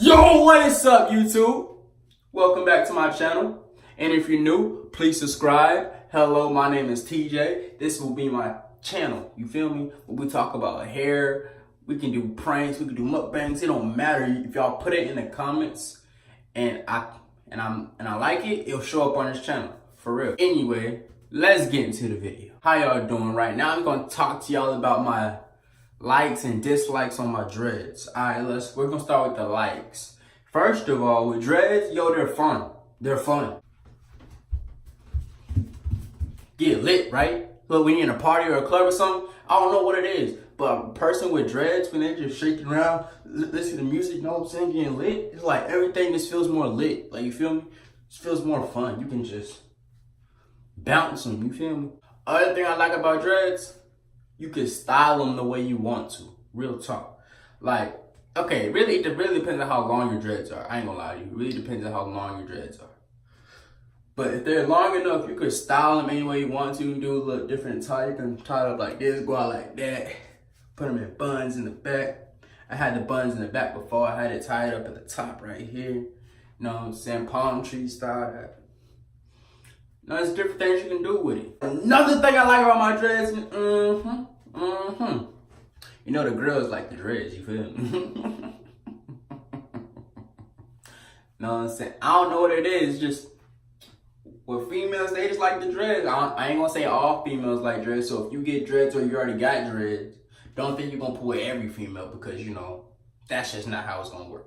Yo, what is up, YouTube? Welcome back to my channel. And if you're new, please subscribe. Hello, my name is TJ. This will be my channel. You feel me? We talk about hair. We can do pranks. We can do mukbangs. It don't matter if y'all put it in the comments, and I like it. It'll show up on this channel for real. Anyway, let's get into the video. How y'all doing right now? I'm gonna talk to y'all about my likes and dislikes on my dreads. Alright, we're gonna start with the likes. First of all, with dreads, yo, they're fun. They're fun. Get lit, right? Look, when you're in a party or a club or something, I don't know what it is, but a person with dreads, when they're just shaking around, listening to music, you know what I'm saying, getting lit, it's like everything just feels more lit. Like, you feel me? It feels more fun. You can just bounce them, you feel me? Other thing I like about dreads, you can style them the way you want to. Real talk. Like, okay, it really depends on how long your dreads are. I ain't gonna lie to you. It really depends on how long your dreads are. But if they're long enough, you could style them any way you want to. Do a little different tie. You can tie it up like this, go out like that. Put them in buns in the back. I had the buns in the back before. I had it tied up at the top right here. You know what I'm saying? Palm tree style. Now, there's different things you can do with it. Another thing I like about my dreads, you know the girls like the dreads, you feel me? Know what I'm saying? I don't know what it is, just with females, they just like the dreads. I ain't gonna say all females like dreads, so if you get dreads or you already got dreads, don't think you're gonna pull every female because, you know, that's just not how it's gonna work.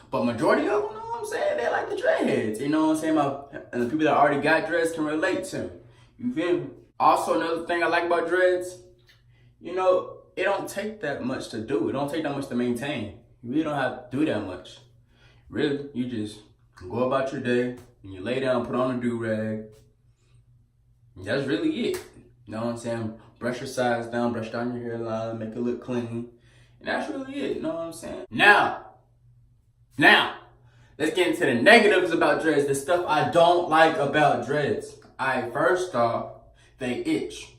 But majority of them, you know what I'm saying, they like the dreadheads. You know what I'm saying? And the people that already got dreads can relate to me. You feel me? Also, another thing I like about dreads, you know, it don't take that much to do. It don't take that much to maintain. You really don't have to do that much. Really, you just go about your day and you lay down, put on a do-rag. That's really it. You know what I'm saying? Brush your sides down, brush down your hairline, make it look clean. And that's really it. You know what I'm saying? Now, let's get into the negatives about dreads. The stuff I don't like about dreads. First off, they itch.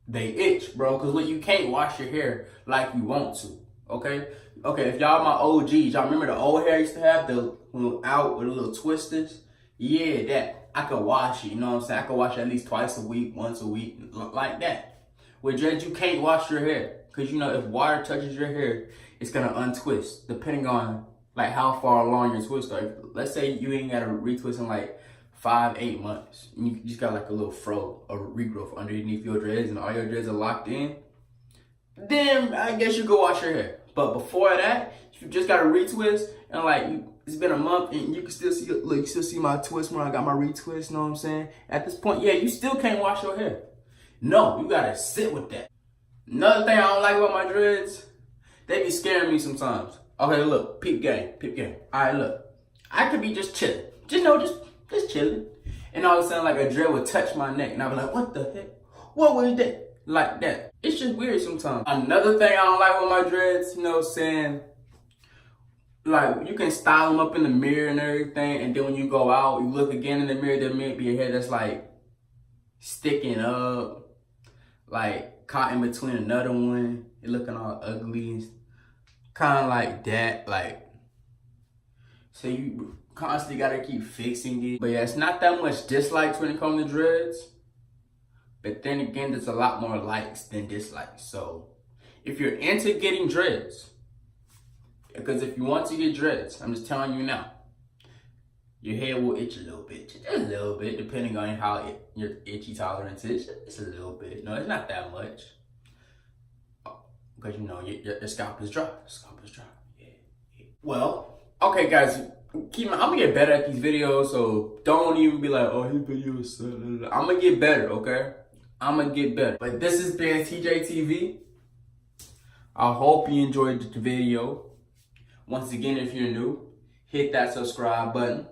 They itch, bro, because look, you can't wash your hair like you want to, okay? Okay, if y'all my OGs, y'all remember the old hair I used to have, the little out with the little twisters? Yeah, that. I could wash it, you know what I'm saying? I could wash it at least twice a week, once a week, like that. With dreads, you can't wash your hair, because, you know, if water touches your hair, it's going to untwist, depending on, like, how far along your twists are. Let's say you ain't got to retwist in, like, 5-8 months, and you just got like a little fro or regrowth underneath your dreads, and all your dreads are locked in, then I guess you go wash your hair. But before that, you just got to retwist, and like it's been a month, and you can still see, look, you still see my twist when I got my retwist. You know what I'm saying? At this point, yeah, you still can't wash your hair. No, you gotta sit with that. Another thing I don't like about my dreads, they be scaring me sometimes. Okay, look, peep game. All right, look, I could be just chilling, just chilling, and all of a sudden, like, a dread would touch my neck, and I'd be like, what the heck? What was that? Like that. It's just weird sometimes. Another thing I don't like with my dreads, you know what I'm saying? Like, you can style them up in the mirror and everything, and then when you go out, you look again in the mirror, there may be a hair that's, like, sticking up, like, caught in between another one. It looking all ugly. Kind of like that, like, so you constantly gotta keep fixing it. But yeah, it's not that much dislikes when it comes to dreads. But then again, there's a lot more likes than dislikes. So if you're into getting dreads, because if you want to get dreads, I'm just telling you now, your hair will itch a little bit. Just a little bit, depending on how your itchy tolerance is. It's a little bit. No, it's not that much. Because, you know, your scalp is dry. Yeah. Well, okay, guys, I'm gonna get better at these videos, so don't even be like, oh, his videos suck. I'm gonna get better, okay? I'm gonna get better. But this has been TJ TV. I hope you enjoyed the video. Once again, if you're new, hit that subscribe button.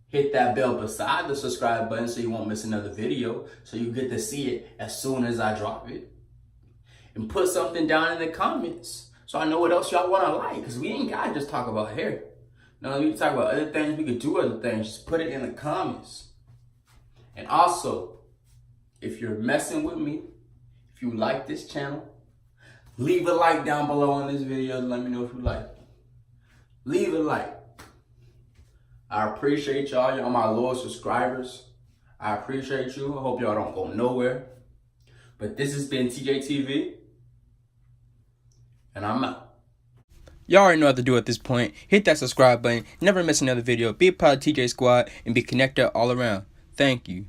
Hit that bell beside the subscribe button so you won't miss another video, so you get to see it as soon as I drop it. And put something down in the comments so I know what else y'all wanna like, because we ain't gotta just talk about hair. No, we can talk about other things, we could do other things. Just put it in the comments. And also, if you're messing with me, if you like this channel, leave a like down below on this video and let me know if you like it. Leave a like. I appreciate y'all. Y'all my loyal subscribers. I appreciate you. I hope y'all don't go nowhere. But this has been TJTV. And I'm out. Y'all already know what to do at this point. Hit that subscribe button. Never miss another video. Be a part of TJ Squad and be connected all around. Thank you.